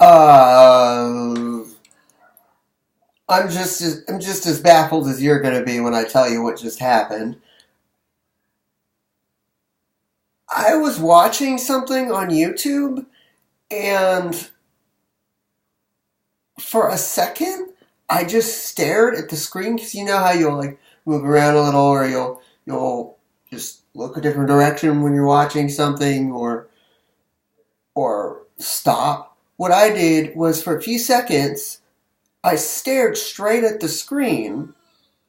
Uh, I'm just as baffled as you're going to be when I tell you what just happened. I was watching something on YouTube, and for a second, I just stared at the screen because you know how you'll like move around a little, or you'll just look a different direction when you're watching something, or stop. What I did was for a few seconds, I stared straight at the screen,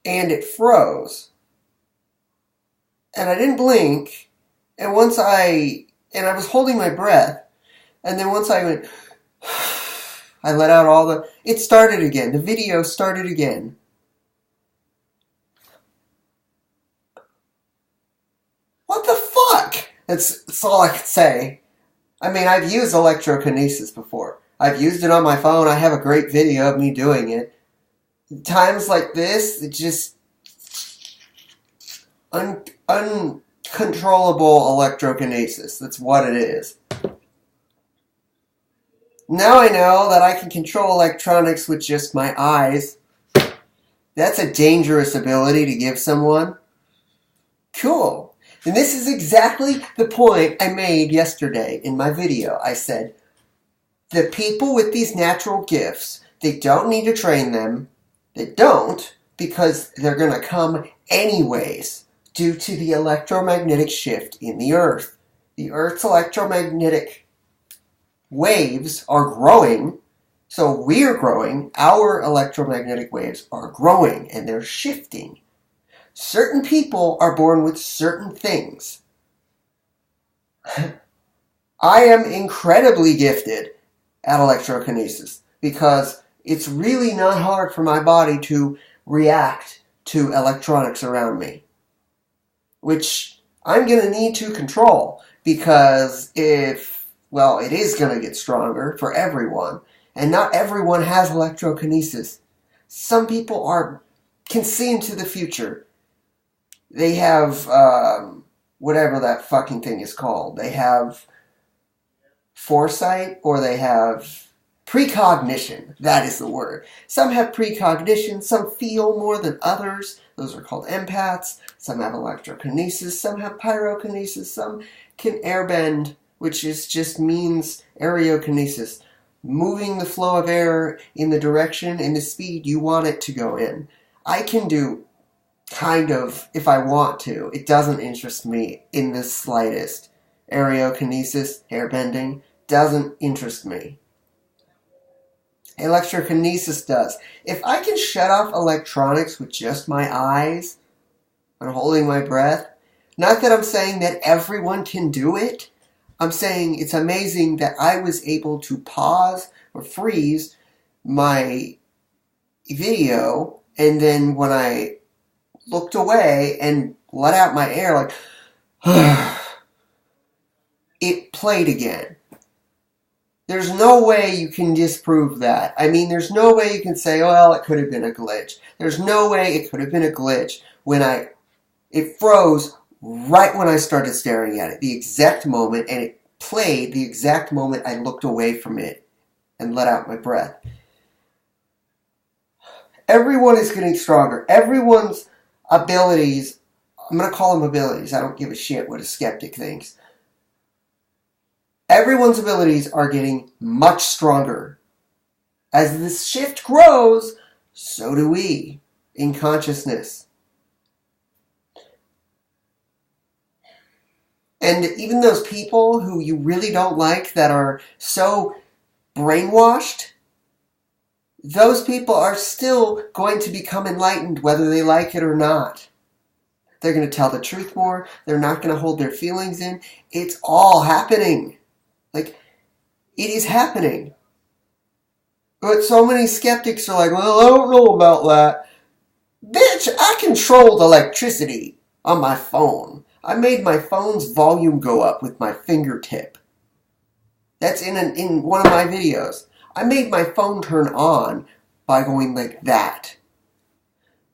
and it froze, and I didn't blink. And I was holding my breath, and then once I went, I let out it started again. The video started again. What the fuck? That's all I could say. I mean, I've used electrokinesis before. I've used it on my phone. I have a great video of me doing it. Times like this, it just uncontrollable electrokinesis. That's what it is. Now I know that I can control electronics with just my eyes. That's a dangerous ability to give someone. Cool. And this is exactly the point I made yesterday in my video. I said, the people with these natural gifts, they don't need to train them. They don't, because they're going to come anyways due to the electromagnetic shift in the Earth. The Earth's electromagnetic waves are growing, so we're growing. Our electromagnetic waves are growing, and they're shifting. Certain people are born with certain things. I am incredibly gifted at electrokinesis because it's really not hard for my body to react to electronics around me, which I'm going to need to control because it is going to get stronger for everyone, and not everyone has electrokinesis. Some people can see into the future. They have, whatever that fucking thing is called. They have foresight, or they have precognition. That is the word. Some have precognition. Some feel more than others. Those are called empaths. Some have electrokinesis. Some have pyrokinesis. Some can airbend, which just means aerokinesis. Moving the flow of air in the direction and the speed you want it to go in. I can do kind of, if I want to. It doesn't interest me in the slightest. Aerokinesis, airbending, doesn't interest me. Electrokinesis does. If I can shut off electronics with just my eyes and holding my breath, not that I'm saying that everyone can do it. I'm saying it's amazing that I was able to pause or freeze my video, and then when I looked away and let out my air, like, it played again. There's no way you can disprove that. I mean, there's no way you can say, well, it could have been a glitch. There's no way it could have been a glitch when it froze right when I started staring at it, the exact moment, and it played the exact moment I looked away from it and let out my breath. Everyone is getting stronger. Everyone's abilities, I'm going to call them abilities. I don't give a shit what a skeptic thinks. Everyone's abilities are getting much stronger. As this shift grows, so do we in consciousness. And even those people who you really don't like that are so brainwashed, those people are still going to become enlightened whether they like it or not. They're going to tell the truth more. They're not going to hold their feelings in. It's all happening. Like, it is happening. But so many skeptics are like, well, I don't know about that. Bitch, I controlled electricity on my phone. I made my phone's volume go up with my fingertip. That's in one of my videos. I made my phone turn on by going like that.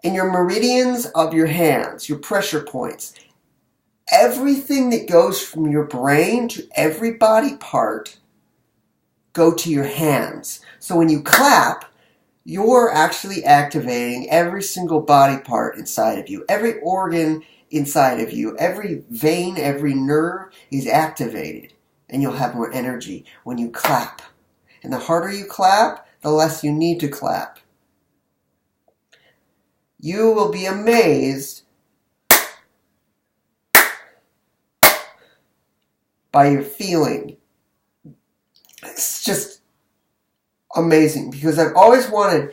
And your meridians of your hands, your pressure points, everything that goes from your brain to every body part go to your hands. So when you clap, you're actually activating every single body part inside of you. Every organ inside of you, every vein, every nerve is activated. And you'll have more energy when you clap. And the harder you clap, the less you need to clap. You will be amazed by your feeling. It's just amazing, because I've always wanted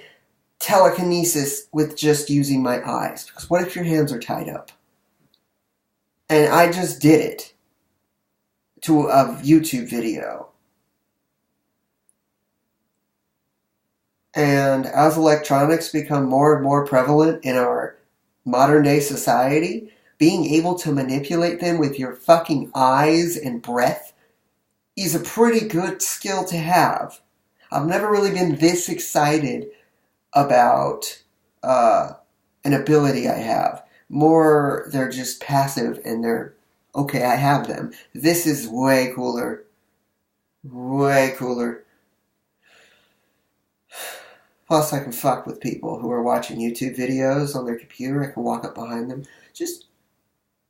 telekinesis with just using my eyes. Because what if your hands are tied up? And I just did it to a YouTube video. And as electronics become more and more prevalent in our modern day society, being able to manipulate them with your fucking eyes and breath is a pretty good skill to have. I've never really been this excited about an ability I have. More, they're just passive and they're, okay, I have them. This is way cooler. Way cooler. Plus, I can fuck with people who are watching YouTube videos on their computer. I can walk up behind them, just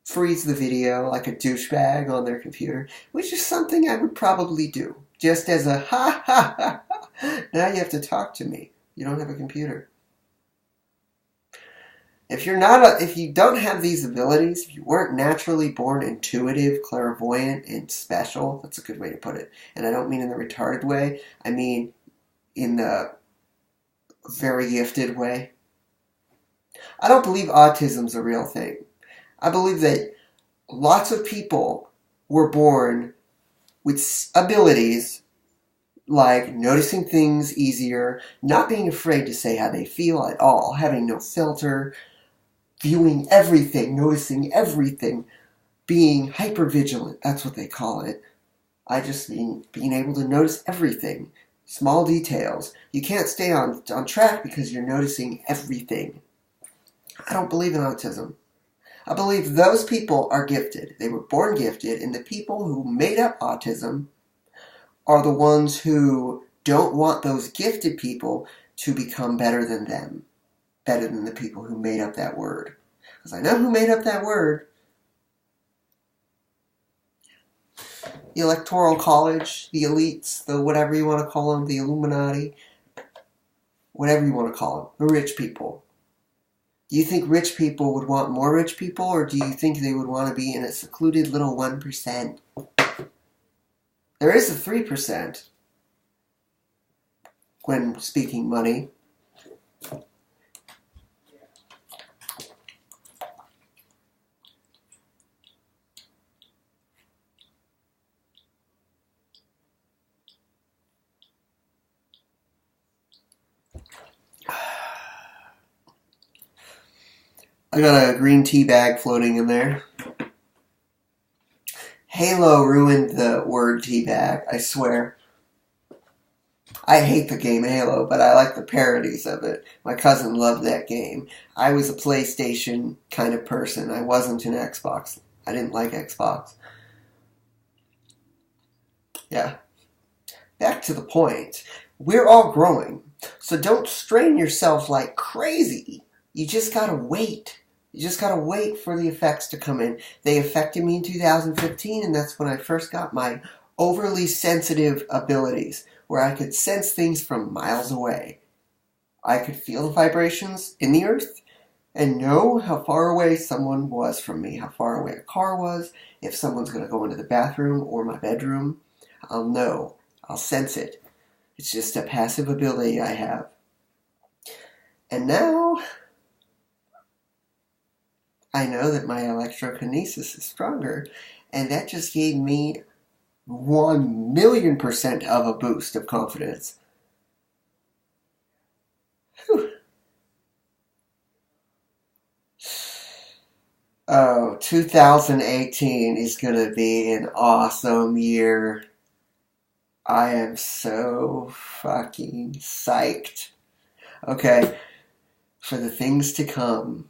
freeze the video like a douchebag on their computer, which is something I would probably do. Just as a ha ha ha ha. Now you have to talk to me. You don't have a computer. If you don't have these abilities, if you weren't naturally born intuitive, clairvoyant, and special, that's a good way to put it. And I don't mean in the retarded way. I mean in the very gifted way. I don't believe autism's a real thing. I believe that lots of people were born with abilities like noticing things easier, not being afraid to say how they feel at all, having no filter, viewing everything, noticing everything, being hypervigilant. That's what they call it. I just mean being able to notice everything. Small details. You can't stay on track because you're noticing everything. I don't believe in autism. I believe those people are gifted. They were born gifted, and the people who made up autism are the ones who don't want those gifted people to become better than them. Better than the people who made up that word. Because I know who made up that word. The Electoral College, the elites, the whatever you want to call them, the Illuminati, whatever you want to call them, the rich people. Do you think rich people would want more rich people, or do you think they would want to be in a secluded little 1%? There is a 3% when speaking money. I got a green tea bag floating in there. Halo ruined the word tea bag, I swear. I hate the game Halo, but I like the parodies of it. My cousin loved that game. I was a PlayStation kind of person. I wasn't an Xbox. I didn't like Xbox. Yeah. Back to the point. We're all growing. So don't strain yourself like crazy. You just gotta wait. You just gotta wait for the effects to come in. They affected me in 2015, and that's when I first got my overly sensitive abilities, where I could sense things from miles away. I could feel the vibrations in the earth and know how far away someone was from me, how far away a car was. If someone's gonna go into the bathroom or my bedroom, I'll know. I'll sense it. It's just a passive ability I have. And now I know that my electrokinesis is stronger, and that just gave me 1,000,000% of a boost of confidence. Whew. Oh, 2018 is going to be an awesome year. I am so fucking psyched. Okay, for the things to come.